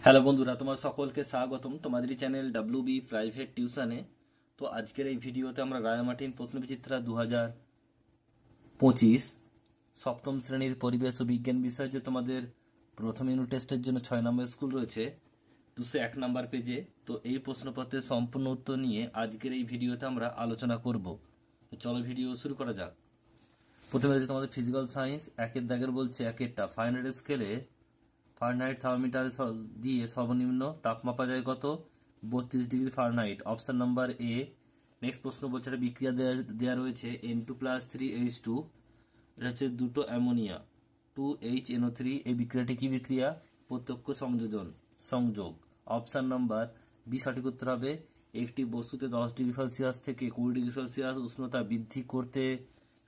Hello বন্ধুরা, তোমার সকলকে স্বাগতম তোমাদেরই চ্যানেল ডাব্লিউবি প্রাইভেট টিউশনে। তো আজকের এই ভিডিওতে আমরা রায়মার্টিন প্রশ্নবিচিত্রা 2025 সপ্তম শ্রেণীর পরিবেশ ও বিজ্ঞান বিষয়, যে তোমাদের প্রথম ইউনিট টেস্টের জন্য 6 নম্বর স্কুল রয়েছে 201 নম্বর পেজে। তো এই প্রশ্নপত্রের সম্পূর্ণ উত্তর নিয়ে আজকের এই ভিডিওতে আমরা আলোচনা করব। তো চলো ভিডিও শুরু করা যাক। প্রথমে রয়েছে তোমাদের ফিজিক্যাল সায়েন্স। একের দাগের বলছে একেরটা ফারেনহাইট স্কেলে ফারেনহাইট থার্মোমিটার দিয়ে সর্বনিম্ন তাপ মাপা যায় কত? 32 degree Fahrenheit, option number A. Next প্রশ্ন বলছে একটা বিক্রিয়া দেওয়া রয়েছে N2+3H2, এটা হচ্ছে দুটো অ্যামোনিয়া 2HNO3। এই বিক্রিয়াটি কি বিক্রিয়া? প্রত্যক্ষ সংযোগ। অপশন নাম্বার বি সঠিক উত্তর হবে। একটি বস্তুতে 10 ডিগ্রি সেলসিয়াস থেকে 20 ডিগ্রি সেলসিয়াস উষ্ণতা বৃদ্ধি করতে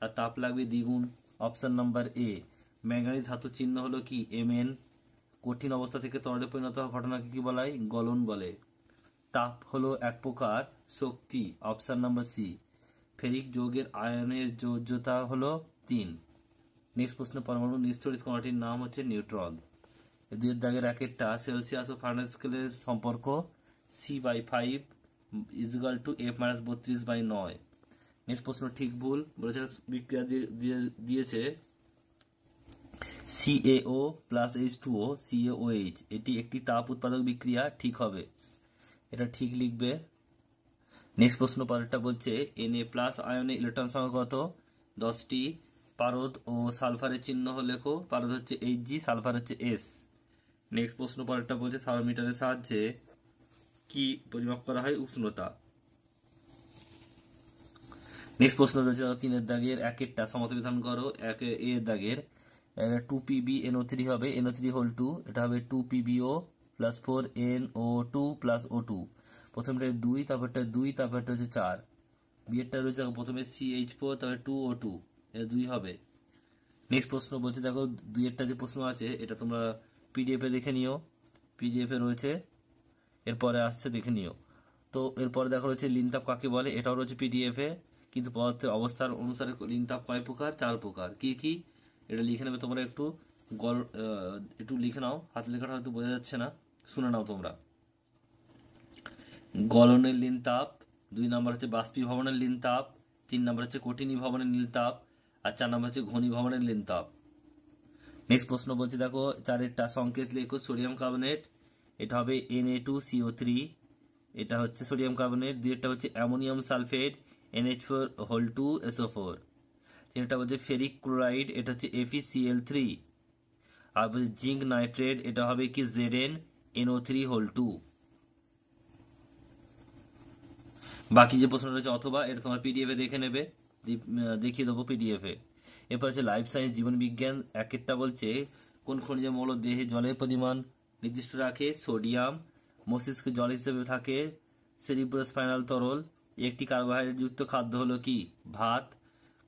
তার তাপ লাগবে দ্বিগুণ। Option number A. ম্যাঙ্গানিজ ধাতুর চিহ্ন হলো কি? Mn। কঠিন অবস্থা থেকে তরলে পরিণত হওয়া ঘটনাকে কি বলা হয়? গলন বলে। তাপ হলো এক প্রকার শক্তি। Option number C. ফেরিক যৌগের আয়নের যোজ্যতা হলো 3। নেক্সট প্রশ্ন, পরমাণু নিস্তড়িত কণাটির নাম হচ্ছে নিউট্রন। দুই দাগের একেরটা সেলসিয়াস ও ফারেনহাইট স্কেলের সম্পর্ক C/5 = F-32/9। নেক্সট প্রশ্ন ঠিক ভুল বলেছে, বিক্রিয়া দিয়েছে CaO+H2O CaOH, এটি একটি তাপ উৎপাদক বিক্রিয়া, ঠিক হবে, এটা ঠিক লিখবে। নেক্সট প্রশ্ন পরেরটা বলছে Na+ আয়নে ইলেকট্রন সংখ্যা কত? 10টি। পারদ ও সালফারের চিহ্ন লেখো। পারদ হচ্ছে Hg, সালফার হচ্ছে S। নেক্সট প্রশ্ন পরেরটা বলছে থার্মোমিটারের সাহায্যে কি পরিমাপ করা হয়? উষ্ণতা। নেক্সট প্রশ্ন রয়েছে তিনের দাগের একেরটা সমতা করো। এর দাগের 2PbNO3 হবে NO3 2, এটা হবে 2PbO+4NO2+O2। প্রথমটা 2, তারপরটা 2, তারপরটা হচ্ছে 4। বিয়েরটা রয়েছে প্রথমে CH4, তারপরে 2O2, এটা 2 হবে। নেক্সট প্রশ্ন বলছে দেখো দুইয়েরটা যে প্রশ্ন আছে এটা তোমরা পিডিএফ এ দেখে নিও, পিডিএফ এ রয়েছে, এরপরে আসছে দেখে নিও। তো এরপরে দেখো রয়েছে লিনতাপ কাকে বলে, এটাও রয়েছে পিডিএফ এ। কিন্তু পদার্থের অবস্থার অনুসারে লিনতাপ কয় প্রকার? 4 প্রকার। কি কি এটা লিখে নেবে তোমরা। একটু লিখে নাও, হাত লেখাটা হয়তো বোঝা যাচ্ছে না, শুনে নাও তোমরা। গলনের লিনতাপ, 2 নম্বর হচ্ছে বাষ্পীভবনের লিনতাপ, 3 নম্বর হচ্ছে কঠিনীভবনের লিনতাপ, আর 4 নম্বর হচ্ছে ঘনীভবনের লিনতাপ। নেক্সট প্রশ্ন বলছে দেখো চারেরটা সংকেত লেখো। সোডিয়াম কার্বনেট, এটা হবে Na2CO3, এটা হচ্ছে সোডিয়াম কার্বনেট। দুইটা হচ্ছে অ্যামোনিয়াম সালফেট NH4(2SO4)। তিনটা হচ্ছে ফেরিক ক্লোরাইড, এটা হচ্ছে FeCl3। আর বলছে জিঙ্ক নাইট্রেট, এটা হবে কি ZnNO3(2). বাকি যে প্রশ্ন রয়েছে অথবা, এটা তোমার পিডিএফ এ দেখে নেবে, দেখিয়ে দেবো পিডিএফ এ। এরপর হচ্ছে লাইফ সায়েন্স জীবন বিজ্ঞান। একেরটা বলছে কোন খনিজ মৌল দেহে জলের পরিমাণ নির্দিষ্ট রাখে? সোডিয়াম। মস্তিষ্কে জল হিসেবে থাকে সেরিব্রোস্পাইনাল তরল। একটি কার্বোহাইড্রেট যুক্ত খাদ্য হলো কি? ভাত।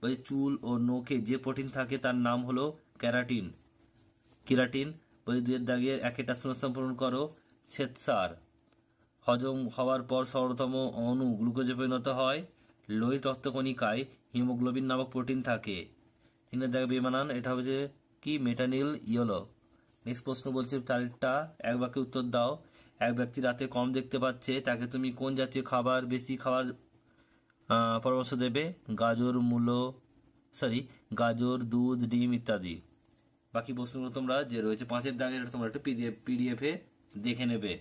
বলছে চুল ও নখে যে প্রোটিন থাকে তার নাম হলো কেরাটিন। বলছে দুয়ের দাগের একেরটা শূন্যস্থান পূরণ করো। শ্বেতসার হজম হওয়ার পর সরলতম অণু গ্লুকোজে পরিণত হয়। লোহিত রক্তকণিকায় হিমোগ্লোবিন নামক প্রোটিন থাকে। তিনের দাগে বেমানান, এটা হচ্ছে কি? Metanil yellow. নেক্সট প্রশ্ন বলছে চারটা এক বাক্যে উত্তর দাও। এক ব্যক্তি রাতে কম দেখতে পাচ্ছে, তাকে তুমি কোন জাতীয় খাবার বেশি খাওয়ার পরামর্শ দেবে? গাজর, দুধ, ডিম ইত্যাদি। বাকি প্রশ্নগুলো তোমরা যে রয়েছে পাঁচের দাগের, এটা তোমরা একটু পিডিএফ এ দেখে নেবে।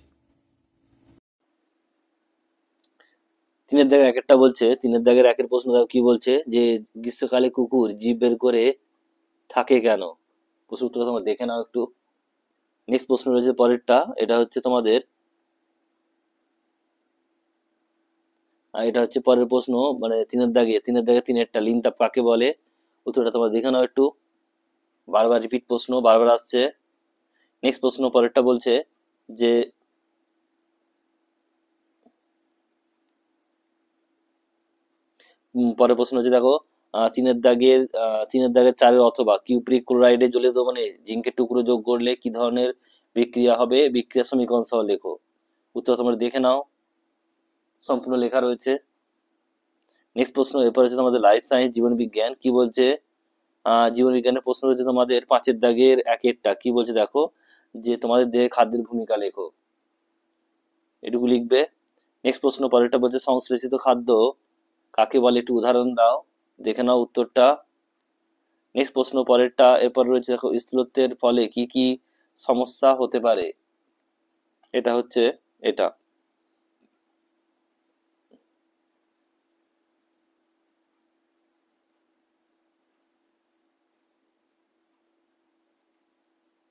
তিনের দাগের একেরটা বলছে, তিনের দাগের একের প্রশ্ন দেখো কি বলছে, যে গ্রীষ্মকালে কুকুর জিভ বের করে থাকে কেন? প্রশ্নটা তোমরা দেখে নাও একটু। নেক্সট প্রশ্ন রয়েছে পরেরটা, এটা হচ্ছে তোমাদের এটা হচ্ছে পরের প্রশ্ন, মানে তিনের দাগে তিনেরটা লিনতাপ কাকে বলে? উত্তরটা তোমরা দেখে নাও একটু। বারবার রিপিট প্রশ্ন, বারবার আসছে। নেক্সট প্রশ্ন পরেরটা বলছে যে পরের প্রশ্ন হচ্ছে দেখো তিনের দাগের চারের অথবা কিউপ্রিক ক্লোরাইডে জলীয় দ্রবণে জিঙ্কের টুকরো যোগ করলে কি ধরনের বিক্রিয়া হবে? বিক্রিয়া সমীকরণ সহ লেখো। উত্তর তোমরা দেখে নাও, সম্পূর্ণ লেখা রয়েছে। নেক্সট প্রশ্ন এরপর হচ্ছে তোমাদের লাইফ সায়েন্স জীবন বিজ্ঞান। কি বলছে? জীবন বিজ্ঞানের প্রশ্ন রয়েছে তোমাদের পাঁচের দাগের একেরটা। কি বলছে দেখো, যে তোমাদের দেহে খাদ্যের ভূমিকা লেখো, এটুকু লিখবে। নেক্সট প্রশ্ন পরেরটা বলছে সংশ্লেষিত খাদ্য কাকে বলে, একটু উদাহরণ দাও, দেখে নাও উত্তরটা। নেক্সট প্রশ্ন পরেরটা, এরপর রয়েছে দেখো স্থূলত্বের ফলে কি কি সমস্যা হতে পারে, এটা হচ্ছে এটা।